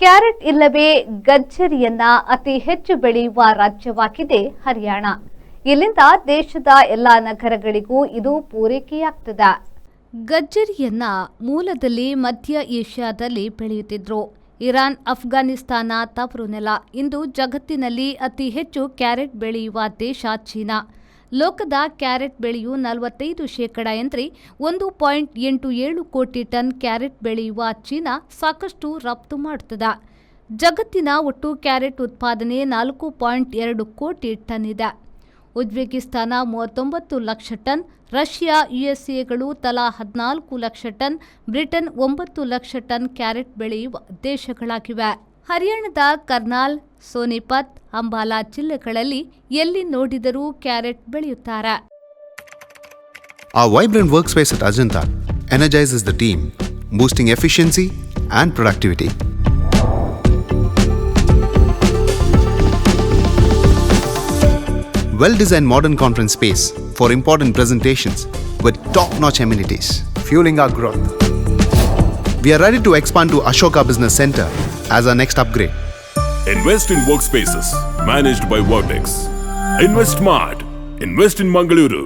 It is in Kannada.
ಕ್ಯಾರೆಟ್ ಇಲ್ಲವೇ ಗಜ್ಜರಿಯನ್ನ ಅತಿ ಹೆಚ್ಚು ಬೆಳೆಯುವ ರಾಜ್ಯವಾಗಿದೆ ಹರಿಯಾಣ. ಇಲ್ಲಿಂದ ದೇಶದ ಎಲ್ಲಾ ನಗರಗಳಿಗೂ ಇದು ಪೂರೈಕೆಯಾಗ್ತದೆ. ಗಜ್ಜರಿಯನ್ನ ಮೂಲದಲ್ಲಿ ಮಧ್ಯ ಏಷ್ಯಾದಲ್ಲಿ ಬೆಳೆಯುತ್ತಿದ್ರು. ಇರಾನ್, ಅಫ್ಘಾನಿಸ್ತಾನ ತವರು ನೆಲ. ಇಂದು ಜಗತ್ತಿನಲ್ಲಿ ಅತಿ ಹೆಚ್ಚು ಕ್ಯಾರೆಟ್ ಬೆಳೆಯುವ ದೇಶ ಚೀನಾ. ಲೋಕದ ಕ್ಯಾರೆಟ್ ಬೆಳೆಯು 45% ಎಂದರೆ 1.87 ಕೋಟಿ ಟನ್ ಕ್ಯಾರೆಟ್ ಬೆಳೆಯುವ ಚೀನಾ ಸಾಕಷ್ಟು ರಫ್ತು ಮಾಡುತ್ತದೆ. ಜಗತ್ತಿನ ಒಟ್ಟು ಕ್ಯಾರೆಟ್ ಉತ್ಪಾದನೆ 4.2 ಕೋಟಿ ಟನ್ ಇದೆ. ಉಜ್ಬೇಕಿಸ್ತಾನ 39 ಲಕ್ಷ ಟನ್, ರಷ್ಯಾ, ಯುಎಸ್ಎಗಳು ತಲಾ 14 lakh ton, Britain 9 lakh ton carrot ಬೆಳೆಯುವ ದೇಶಗಳಾಗಿವೆ. ಹರಿಯಾಣದ ಕರ್ನಾಲ್, ಸೋನಿಪತ್, ಅಂಬಾಲಾ ಜಿಲ್ಲೆಗಳಲ್ಲಿ ಎಲ್ಲಿ ನೋಡಿದರೂ ಕ್ಯಾರೆಟ್ ಬೆಳೆಯುತ್ತಾರೆ. Our vibrant workspace at Ajanta energizes the team, boosting efficiency and productivity. Well-designed modern conference space for important presentations with top-notch amenities, fueling our growth. We are ready to expand to Ashoka Business Center as our next upgrade. Invest in workspaces managed by Vertex. Invest smart. Invest in Mangaluru.